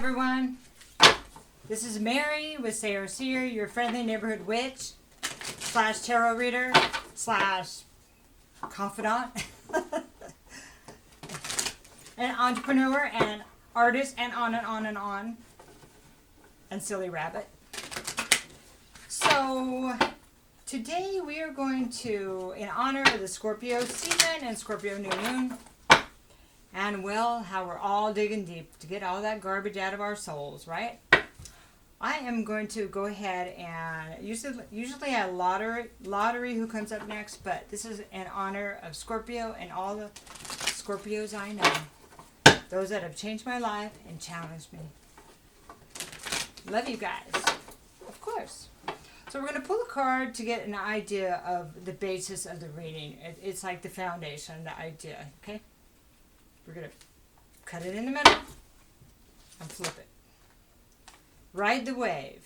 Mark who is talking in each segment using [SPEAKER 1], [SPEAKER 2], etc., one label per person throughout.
[SPEAKER 1] everyone. This is Mary with Sayre, Seer, your friendly neighborhood witch slash tarot reader slash confidant an entrepreneur and artist and on and on and on and silly rabbit. So today we are going to, in honor of the Scorpio season and Scorpio new moon, and well, how we're all digging deep to get all that garbage out of our souls, right? I am going to go ahead and usually a lottery who comes up next, but this is in honor of Scorpio and all the Scorpios I know. Those that have changed my life and challenged me. Love you guys. Of course. So we're going to pull a card to get an idea of the basis of the reading. It's like the foundation, the idea, okay? We're going to cut it in the middle and flip it. Ride the wave.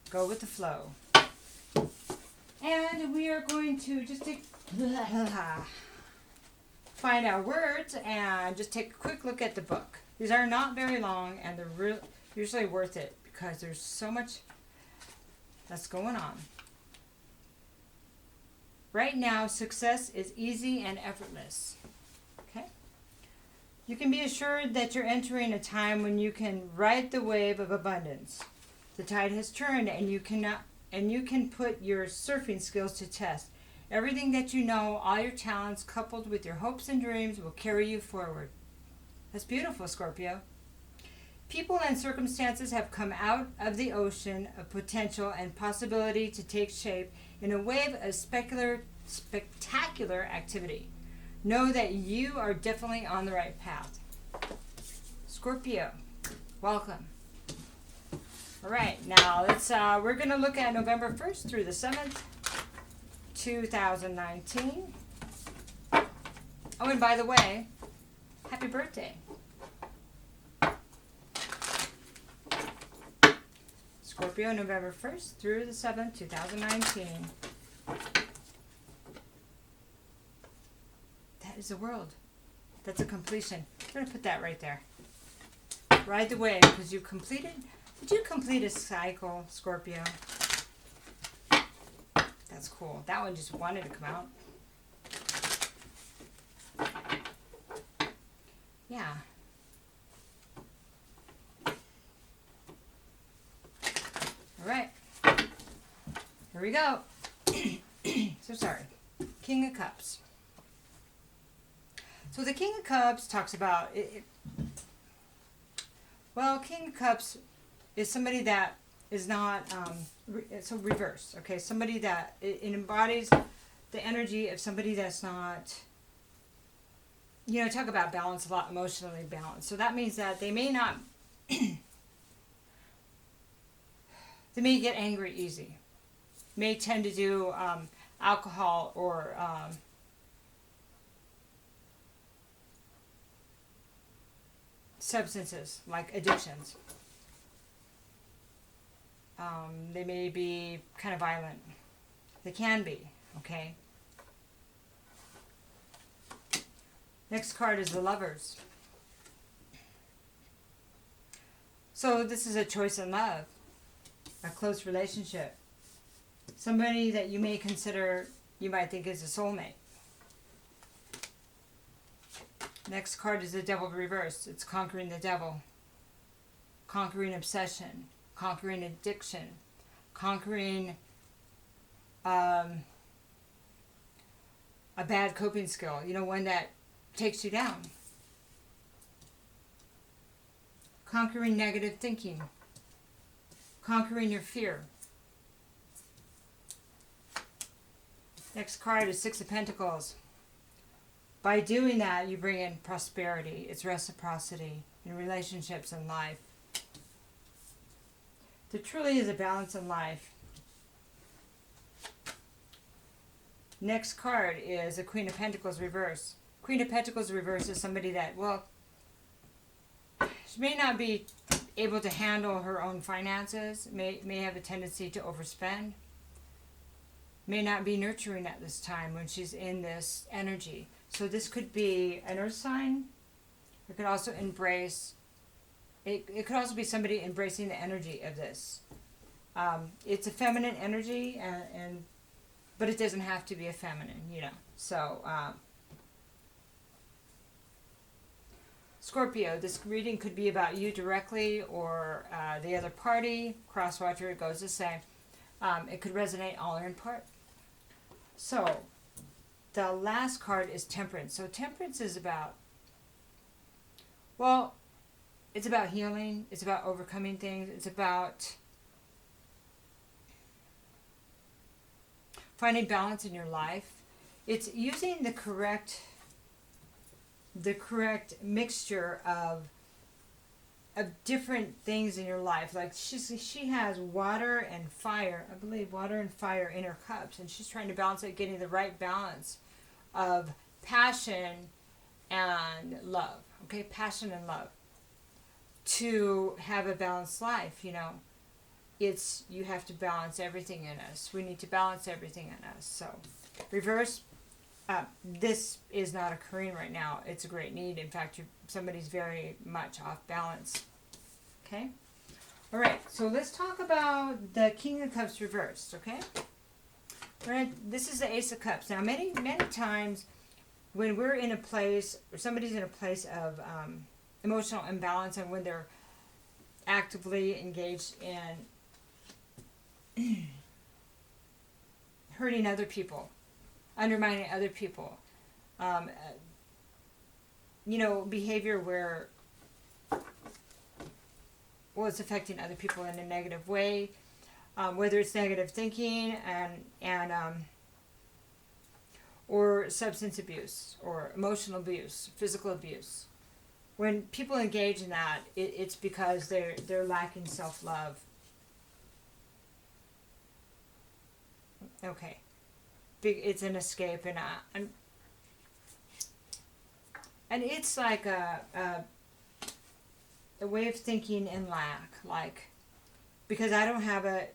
[SPEAKER 1] Go with the flow. And we are going to just find our words and just take a quick look at the book. These are not very long and they're usually worth it because there's so much that's going on. Right now, success is easy and effortless. You can be assured that you're entering a time when you can ride the wave of abundance. The tide has turned and you can put your surfing skills to test. Everything that you know, all your talents coupled with your hopes and dreams will carry you forward. That's beautiful, Scorpio. People and circumstances have come out of the ocean of potential and possibility to take shape in a wave of spectacular activity. Know that you are definitely on the right path. Scorpio, welcome. All right, now we're going to look at November 1st through the 7th, 2019. Oh, and by the way, happy birthday. Scorpio, November 1st through the 7th, 2019. Is the world. That's a completion. I'm going to put that right there. Ride the wave because you completed. Did you complete a cycle, Scorpio? That's cool. That one just wanted to come out. Yeah. All right. Here we go. So sorry. King of Cups. So the King of Cups talks about, King of Cups is somebody that is not, it's a reverse, okay? Somebody that, it embodies the energy of somebody that's not, talk about balance a lot, emotionally balanced. So that means that they may not, they may get angry easy, may tend to do alcohol or substances like addictions. They may be kind of violent. They can be, okay? Next card is the Lovers. So this is a choice in love, a close relationship. Somebody that you may consider, you might think is a soulmate. Next card is the Devil reverse. It's conquering the devil, conquering obsession, conquering addiction, conquering a bad coping skill, one that takes you down. Conquering negative thinking, conquering your fear. Next card is Six of Pentacles. By doing that, you bring in prosperity. It's reciprocity in relationships and life. There truly is a balance in life. Next card is the Queen of Pentacles reverse. Queen of Pentacles reverse is somebody that, she may not be able to handle her own finances, may have a tendency to overspend, may not be nurturing at this time when she's in this energy. So this could be an earth sign. It could also embrace it could also be somebody embracing the energy of this. It's a feminine energy, but it doesn't have to be a feminine, you know. So, Scorpio, this reading could be about you directly or the other party. Crosswatcher, it goes the same. It could resonate all or in part. So, the last card is Temperance. So, Temperance is about, well, it's about healing. It's about overcoming things. It's about finding balance in your life. It's using the correct mixture of different things in your life. Like she has water and fire, I believe, water and fire in her cups, and she's trying to balance it, getting the right balance of passion and love. Okay, passion and love to have a balanced life. You know, you have to balance everything in us. We need to balance everything in us. So, reverse. This is not occurring right now. It's a great need. In fact, somebody's very much off balance. Okay? All right, so let's talk about the King of Cups reversed, okay? This is the Ace of Cups. Now, many times when we're in a place, or somebody's in a place of emotional imbalance, and when they're actively engaged in hurting other people, undermining other people, behavior where, well, it's affecting other people in a negative way, whether it's negative thinking and or substance abuse or emotional abuse, physical abuse. When people engage in that, it's because they're lacking self-love. Okay. It's an escape, and it's like a way of thinking in lack. Like, because I don't have it,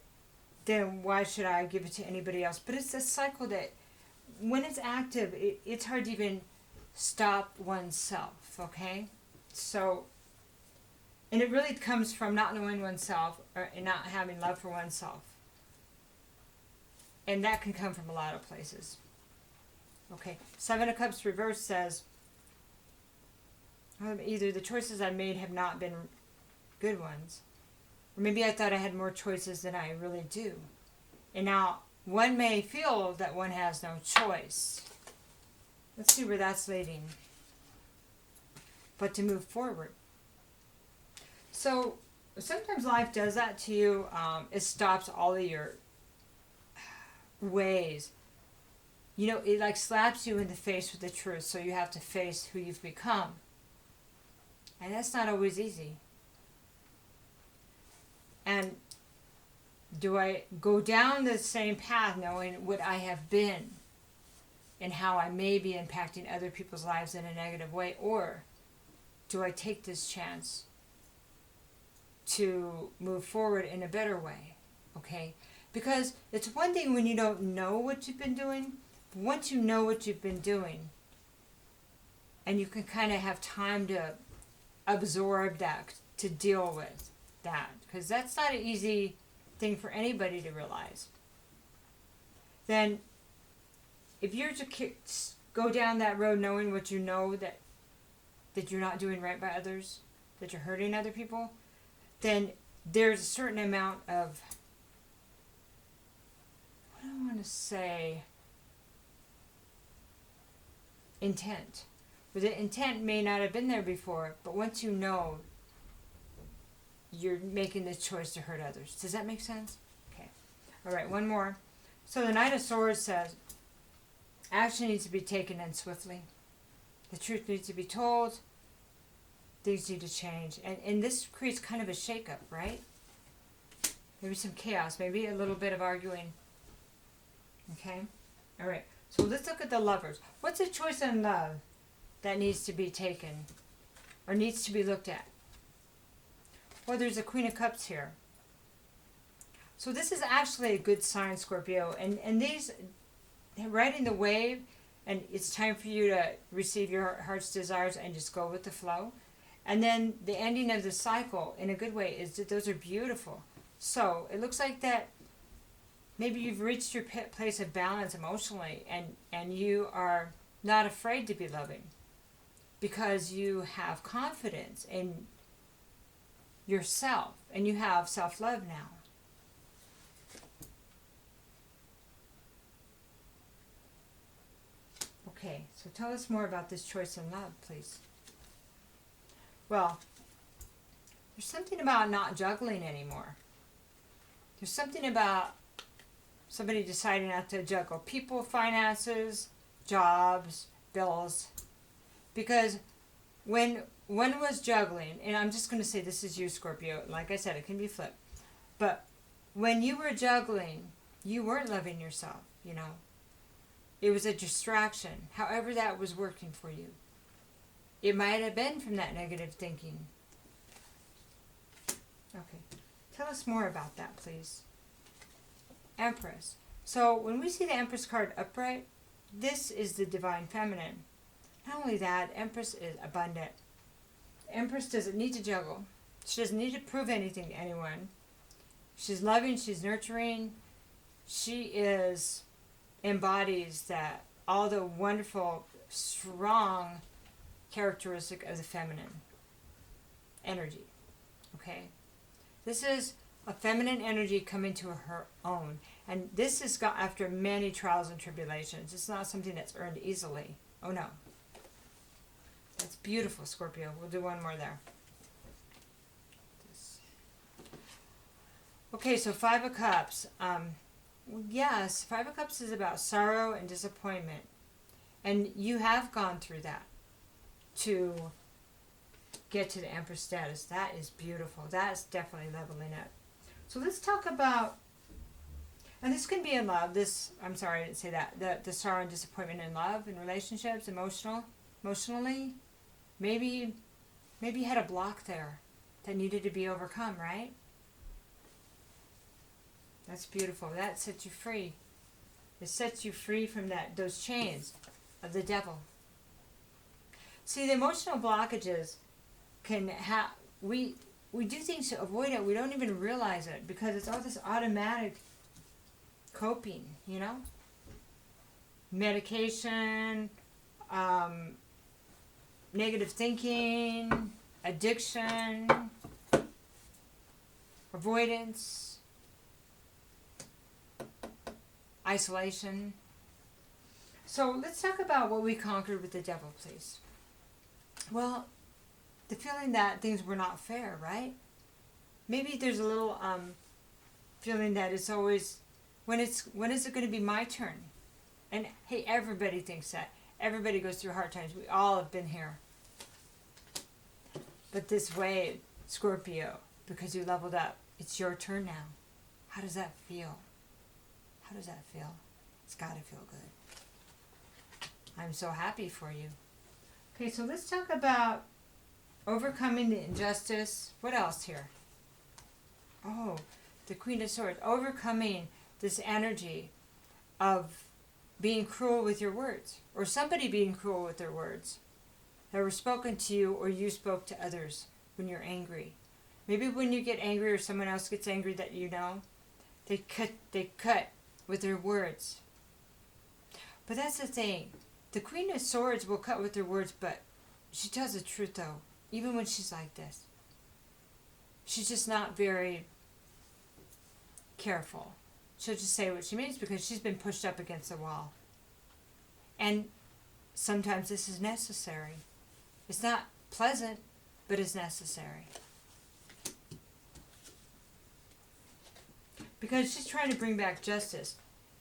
[SPEAKER 1] then why should I give it to anybody else? But it's a cycle that, when it's active, it's hard to even stop oneself. Okay, so, and it really comes from not knowing oneself and not having love for oneself. And that can come from a lot of places. Okay, Seven of Cups reversed says, either the choices I made have not been good ones, or maybe I thought I had more choices than I really do. And now, one may feel that one has no choice. Let's see where that's leading. But to move forward. So, sometimes life does that to you. It stops all of your ways. You know, it like slaps you in the face with the truth, so you have to face who you've become. And that's not always easy. And do I go down the same path knowing what I have been and how I may be impacting other people's lives in a negative way, or do I take this chance to move forward in a better way? Okay? Because it's one thing when you don't know what you've been doing. But once you know what you've been doing, and you can kind of have time to absorb that, to deal with that. Because that's not an easy thing for anybody to realize. Then, if you're to go down that road knowing what you know, that you're not doing right by others, that you're hurting other people, then there's a certain amount of, I don't want to say, intent. But the intent may not have been there before, but once you know, you're making the choice to hurt others. Does that make sense? Okay. All right, one more. So the Knight of Swords says, action needs to be taken and swiftly. The truth needs to be told. Things need to change. And this creates kind of a shakeup, right? Maybe some chaos, maybe a little bit of arguing. Okay? All right. So let's look at the Lovers. What's a choice in love that needs to be taken or needs to be looked at? Well, there's a Queen of Cups here. So this is actually a good sign, Scorpio. And these, riding the wave, and it's time for you to receive your heart's desires and just go with the flow. And then the ending of the cycle, in a good way, is that those are beautiful. So it looks like that maybe you've reached your place of balance emotionally, and you are not afraid to be loving because you have confidence in yourself and you have self-love now. Okay, so tell us more about this choice in love, please. Well, there's something about not juggling anymore. There's something about somebody deciding not to juggle people, finances, jobs, bills. Because when one was juggling, and I'm just going to say this is you, Scorpio. Like I said, it can be flipped. But when you were juggling, you weren't loving yourself, you know. It was a distraction, however that was working for you. It might have been from that negative thinking. Okay, tell us more about that, please. Empress. So when we see the Empress card upright, this is the Divine Feminine. Not only that, Empress is abundant. Empress doesn't need to juggle. She doesn't need to prove anything to anyone. She's loving, she's nurturing. She embodies that all the wonderful, strong characteristic of the feminine energy. Okay? This is a feminine energy coming to her own. And this is got after many trials and tribulations. It's not something that's earned easily. Oh no. That's beautiful, Scorpio. We'll do one more there. Okay, so Five of Cups. Yes, Five of Cups is about sorrow and disappointment. And you have gone through that to get to the Empress status. That is beautiful. That is definitely leveling up. So let's talk about, and this can be in love. I'm sorry, I didn't say that. The sorrow and disappointment in love, in relationships, emotionally. Maybe you had a block there that needed to be overcome, right? That's beautiful. That sets you free. It sets you free from those chains of the devil. See, the emotional blockages can have, we do things to avoid it. We don't even realize it because it's all this automatic coping, you know? Medication, negative thinking, addiction, avoidance, isolation. So let's talk about what we conquered with the devil, please. Well, the feeling that things were not fair, right? Maybe there's a little feeling that it's always, when is it going to be my turn? And hey, everybody thinks that. Everybody goes through hard times. We all have been here. But this way, Scorpio, because you leveled up, it's your turn now. How does that feel? How does that feel? It's got to feel good. I'm so happy for you. Okay, so let's talk about overcoming the injustice. What else here? Oh, the Queen of Swords. Overcoming this energy of being cruel with your words, or somebody being cruel with their words that were spoken to you, or you spoke to others when you're angry. Maybe when you get angry or someone else gets angry that you know, they cut with their words. But that's the thing. The Queen of Swords will cut with her words, but she tells the truth though, even when she's like this. She's just not very careful. She'll just say what she means because she's been pushed up against the wall. And sometimes this is necessary. It's not pleasant, but it's necessary. Because she's trying to bring back justice.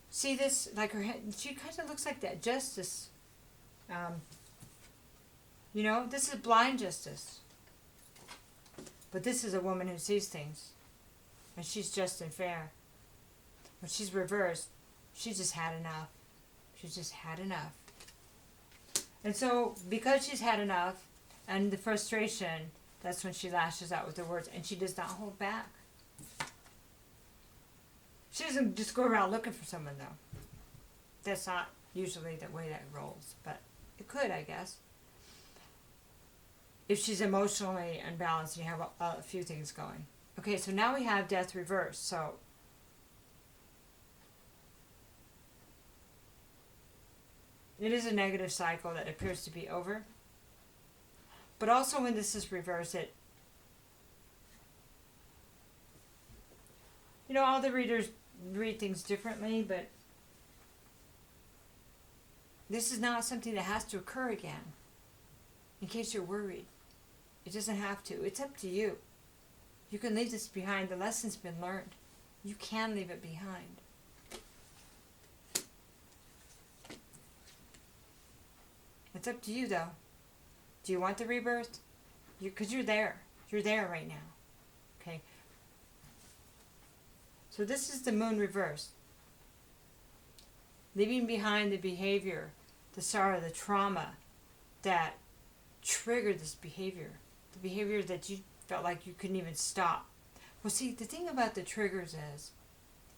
[SPEAKER 1] See this, like her head, she kind of looks like that justice. This is blind justice. But this is a woman who sees things. And she's just and fair. When she's reversed, she's just had enough. She's just had enough. And so, because she's had enough, and the frustration, that's when she lashes out with her words, and she does not hold back. She doesn't just go around looking for someone, though. That's not usually the way that rolls, but it could, I guess. if she's emotionally unbalanced, you have a few things going. Okay, so now we have death reversed. So it is a negative cycle that appears to be over. But also when this is reversed, all the readers read things differently, but this is not something that has to occur again. In case you're worried. It doesn't have to. It's up to you. You can leave this behind. The lesson's been learned. You can leave it behind. It's up to you, though. Do you want the rebirth? Because you're there. You're there right now. Okay? So this is the moon reverse. Leaving behind the behavior, the sorrow, the trauma that triggered this behavior. The behavior that you felt like you couldn't even stop. Well, see, the thing about the triggers is,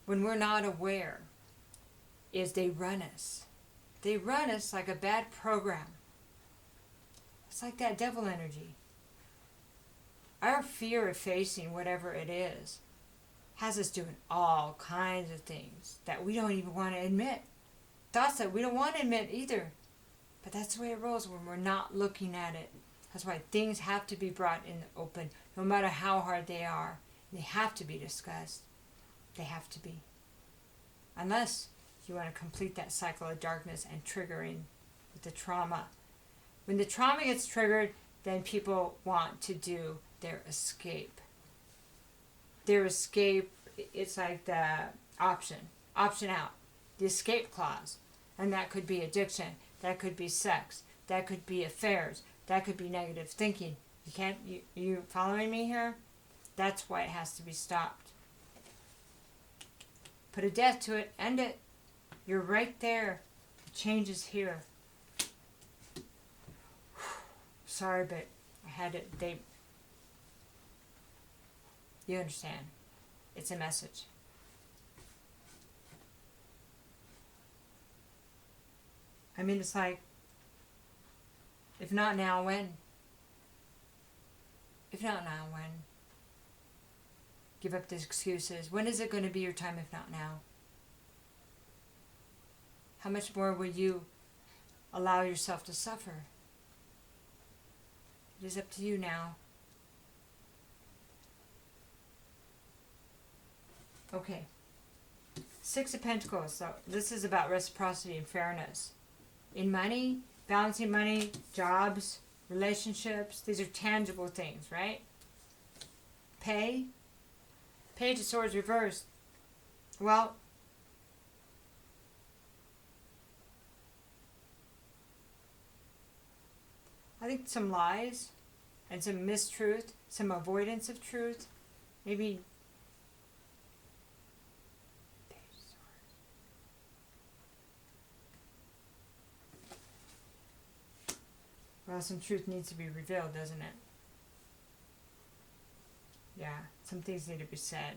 [SPEAKER 1] when we're not aware, is they run us. They run us like a bad program. It's like that devil energy. Our fear of facing whatever it is has us doing all kinds of things that we don't even want to admit. Thoughts that we don't want to admit either. But that's the way it rolls when we're not looking at it. That's why things have to be brought in the open, no matter how hard they are. They have to be discussed. They have to be. Unless you want to complete that cycle of darkness and triggering with the trauma. When the trauma gets triggered, then people want to do their escape. Their escape, it's like the option out, the escape clause. And that could be addiction, that could be sex, that could be affairs, that could be negative thinking. You following me here? That's why it has to be stopped. Put a death to it, end it. You're right there. The change is here. Sorry, but I had it. You understand. It's a message. I mean, it's like, if not now, when? If not now, when? Give up the excuses. When is it going to be your time if not now? How much more will you allow yourself to suffer? It is up to you now. Okay. Six of Pentacles. So this is about reciprocity and fairness. In money, balancing money, jobs, relationships. These are tangible things, right? Pay. Page of Swords reversed. Well, I think some lies and some mistruth, some avoidance of truth, maybe. Well, some truth needs to be revealed, doesn't it? Yeah, some things need to be said.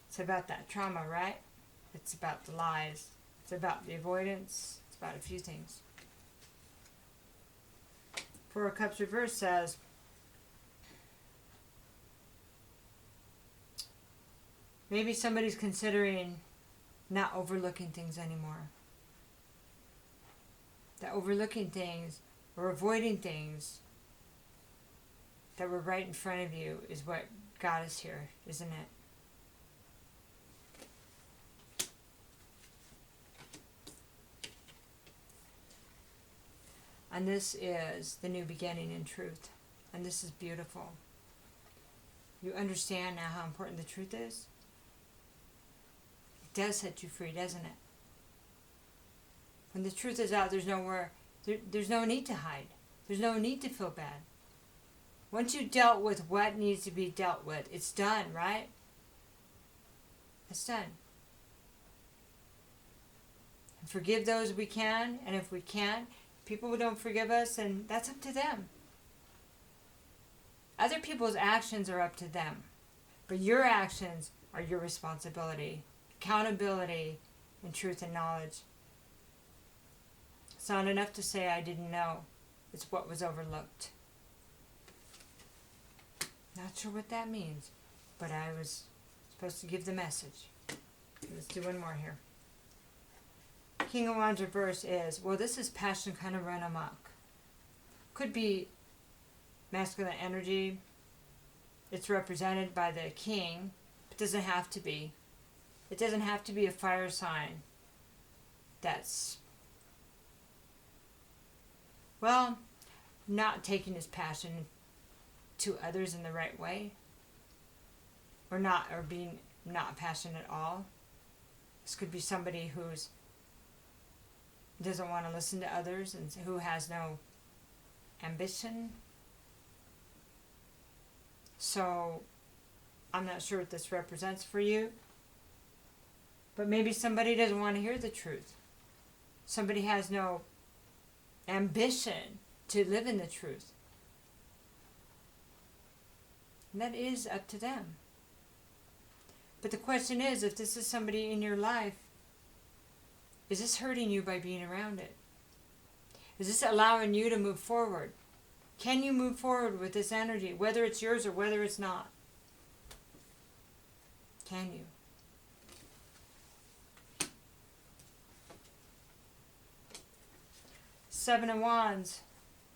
[SPEAKER 1] It's about that trauma, right? It's about the lies. It's about the avoidance. It's about a few things. Four of Cups reverse says, maybe somebody's considering not overlooking things anymore. That overlooking things or avoiding things that were right in front of you is what got us here, isn't it? And this is the new beginning in truth. And this is beautiful. You understand now how important the truth is? It does set you free, doesn't it? When the truth is out, there's no need to hide. There's no need to feel bad. Once you dealt with what needs to be dealt with, it's done, right? It's done. And forgive those we can, and if we can't, people who don't forgive us, and that's up to them. Other people's actions are up to them. But your actions are your responsibility. Accountability and truth and knowledge. It's not enough to say I didn't know. It's what was overlooked. Not sure what that means, but I was supposed to give the message. Let's do one more here. King of Wands reverse is, well, this is passion kind of run amok. Could be masculine energy. It's represented by the king. It doesn't have to be. It doesn't have to be a fire sign. That's, well, not taking his passion to others in the right way. Or being not passionate at all. This could be somebody who's doesn't want to listen to others and who has no ambition. So I'm not sure what this represents for you, but maybe somebody doesn't want to hear the truth. Somebody has no ambition to live in the truth. And that is up to them. But the question is, if this is somebody in your life, is this hurting you by being around it? Is this allowing you to move forward? Can you move forward with this energy, whether it's yours or whether it's not? Can you? Seven of Wands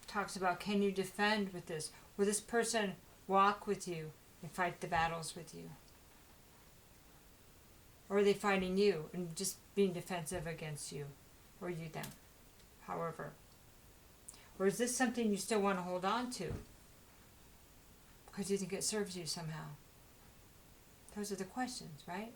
[SPEAKER 1] talks about, can you defend with this? Will this person walk with you and fight the battles with you? Or are they fighting you and just being defensive against you? Or you them? However. Or is this something you still want to hold on to? Because you think it serves you somehow? Those are the questions, right?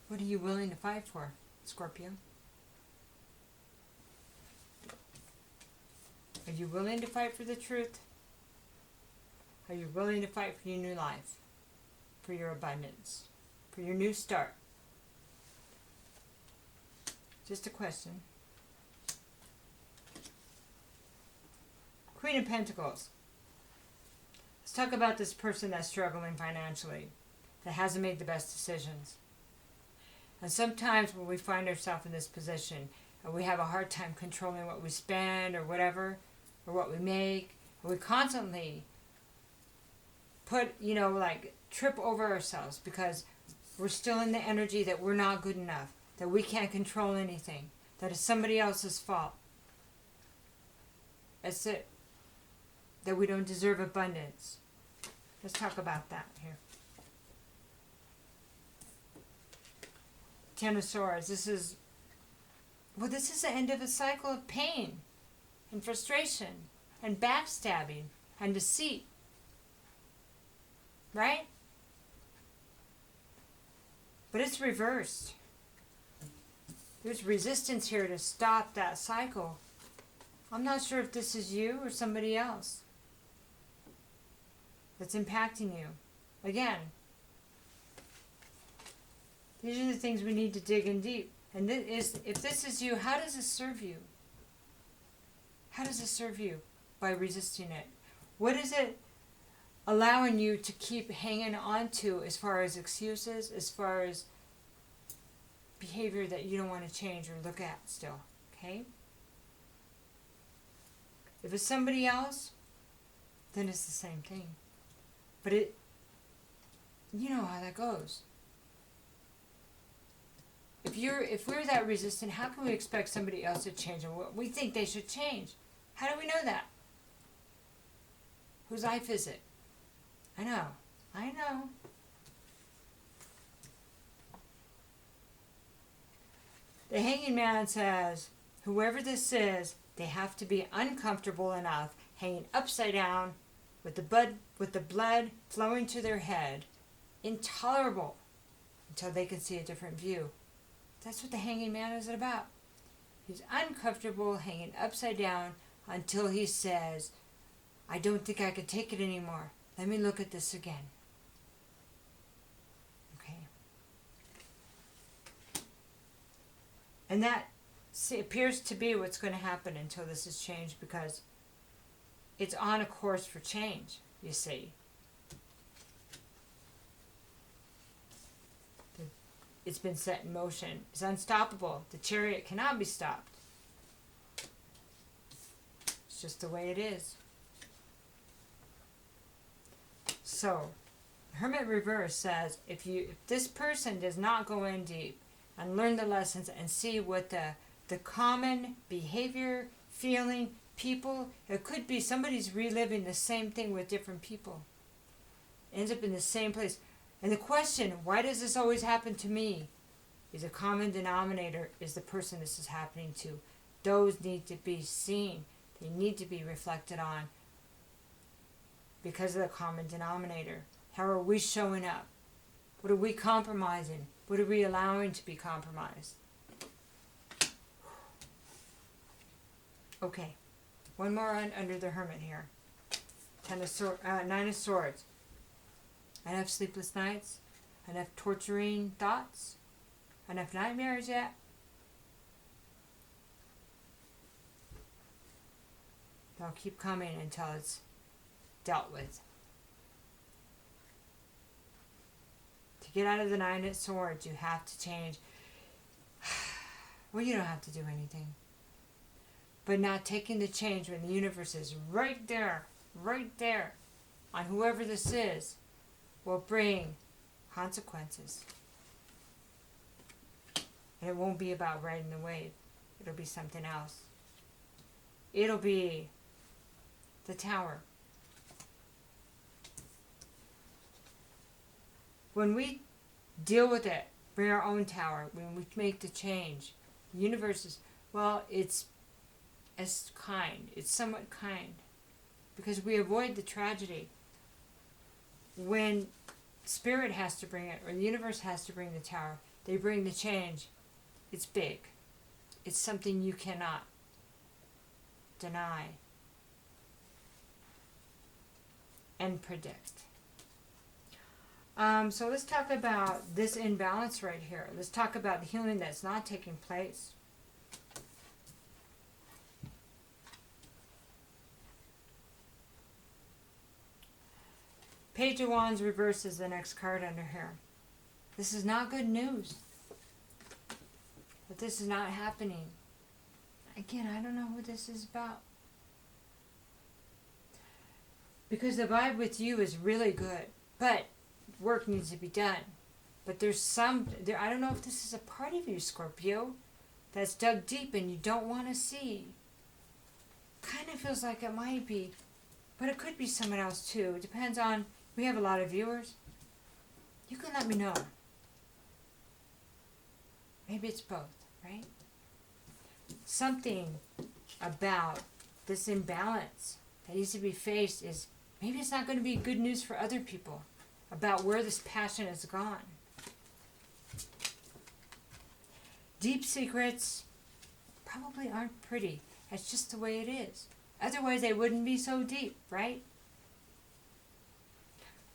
[SPEAKER 1] What are you willing to fight for, Scorpio? Are you willing to fight for the truth? Are you willing to fight for your new life? For your abundance? For your new start? Just a question. Queen of Pentacles. Let's talk about this person that's struggling financially, that hasn't made the best decisions. And sometimes when we find ourselves in this position, and we have a hard time controlling what we spend or whatever, or what we make, and we constantly trip over ourselves because we're still in the energy that we're not good enough, that we can't control anything, that it's somebody else's fault. That's it. That we don't deserve abundance. Let's talk about that here. Ten of Swords. This is the end of a cycle of pain and frustration and backstabbing and deceit. Right? But it's reversed. There's resistance here to stop that cycle. I'm not sure if this is you or somebody else that's impacting you. Again, these are the things we need to dig in deep. And if this is you, how does it serve you? How does it serve you? By resisting it. What is it allowing you to keep hanging on to as far as excuses, as far as behavior that you don't want to change or look at still? Okay? If it's somebody else, then it's the same thing. But you know how that goes. If we're that resistant, how can we expect somebody else to change and what we think they should change? How do we know that? Whose life is it? I know. The Hanging Man says, whoever this is, they have to be uncomfortable enough, hanging upside down, with the blood flowing to their head, intolerable, until they can see a different view. That's what the Hanging Man is about. He's uncomfortable, hanging upside down, until he says, I don't think I can take it anymore. Let me look at this again. Okay. And that appears to be what's going to happen until this is changed, because it's on a course for change, you see. It's been set in motion. It's unstoppable. The chariot cannot be stopped. It's just the way it is. So, Hermit Reverse says, if this person does not go in deep and learn the lessons and see what the common behavior, feeling, people, it could be somebody's reliving the same thing with different people. Ends up in the same place. And the question, why does this always happen to me? Is a common denominator is the person this is happening to. Those need to be seen. They need to be reflected on because of the common denominator. How are we showing up? What are we compromising? What are we allowing to be compromised? Okay, one more under the Hermit here. 9 of Swords. Enough sleepless nights? Enough torturing thoughts? Enough nightmares yet? They'll keep coming until it's dealt with. To get out of the 9 of Swords, you have to change. Well, you don't have to do anything. But not taking the change when the universe is right there, on whoever this is, will bring consequences. And it won't be about riding the wave. It'll be something else. It'll be the Tower. When we deal with it, bring our own tower, when we make the change, the universe is, well, it's kind. It's somewhat kind. Because we avoid the tragedy. When Spirit has to bring it, or the universe has to bring the tower, they bring the change. It's big. It's something you cannot deny and predict. So let's talk about this imbalance right here. Let's talk about the healing that's not taking place. Page of Wands reverse is the next card under here. This is not good news. But this is not happening. Again, I don't know what this is about. Because the vibe with you is really good. But work needs to be done. But there's I don't know if this is a part of you, Scorpio, that's dug deep and you don't want to see. Kind of feels like it might be. But it could be someone else too. It depends on, we have a lot of viewers. You can let me know. Maybe it's both, right? Something about this imbalance that needs to be faced is, maybe it's not going to be good news for other people about where this passion has gone. Deep secrets probably aren't pretty. That's just the way it is. Otherwise they wouldn't be so deep, right?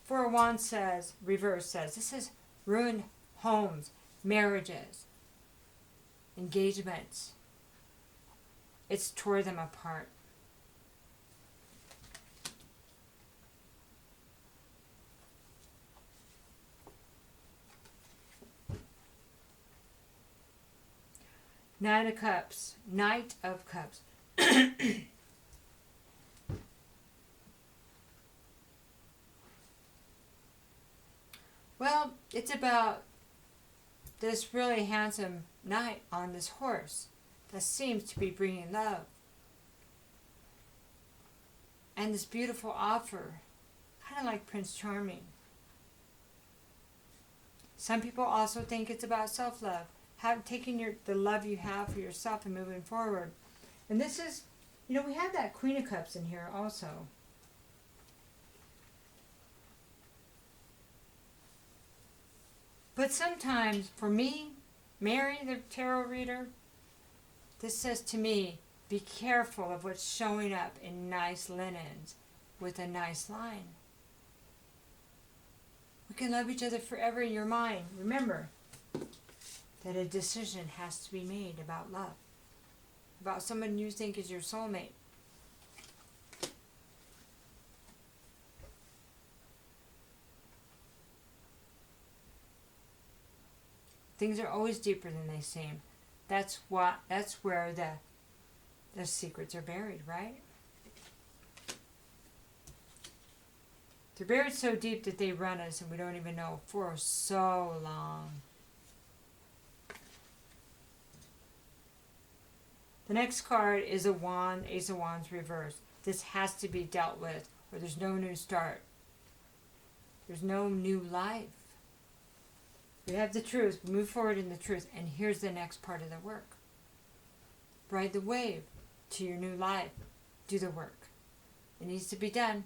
[SPEAKER 1] Four of Wands says, reverse says, this is ruined homes, marriages, engagements. It's tore them apart. Knight of Cups. Well, it's about this really handsome knight on this horse that seems to be bringing love. And this beautiful offer, kind of like Prince Charming. Some people also think it's about self-love. Taking the love you have for yourself and moving forward. And this is, we have that Queen of Cups in here also. But sometimes, for me, Mary, the tarot reader, this says to me, be careful of what's showing up in nice linens with a nice line. We can love each other forever in your mind. Remember that a decision has to be made about love, about someone you think is your soulmate. Things are always deeper than they seem. That's where the secrets are buried, right? They're buried so deep that they run us and we don't even know for so long. The next card is a wand, Ace of Wands reversed. This has to be dealt with or there's no new start. There's no new life. We have the truth, move forward in the truth, and here's the next part of the work. Ride the wave to your new life. Do the work. It needs to be done.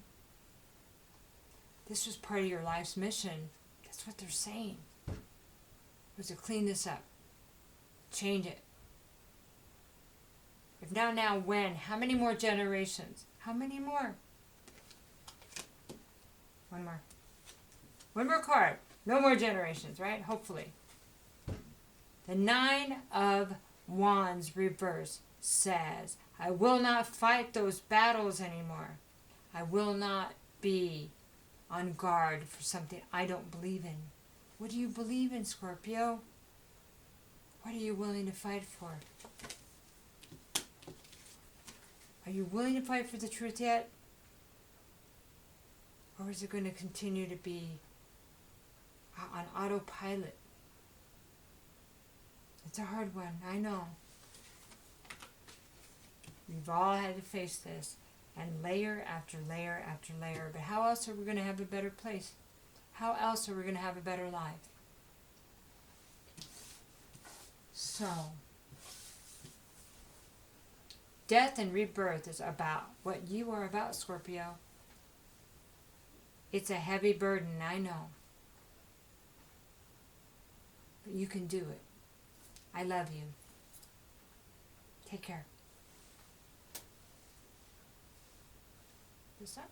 [SPEAKER 1] This was part of your life's mission. That's what they're saying. Was to clean this up. Change it. If now, when? How many more generations? How many more? One more. One more card. No more generations, right? Hopefully. The Nine of Wands reverse says, I will not fight those battles anymore. I will not be on guard for something I don't believe in. What do you believe in, Scorpio? What are you willing to fight for? Are you willing to fight for the truth yet? Or is it going to continue to be on autopilot? It's a hard one, I know. We've all had to face this, and layer after layer after layer. But how else are we going to have a better place? How else are we going to have a better life? So, death and rebirth is about what you are about, Scorpio. It's a heavy burden, I know. But you can do it. I love you. Take care. This up.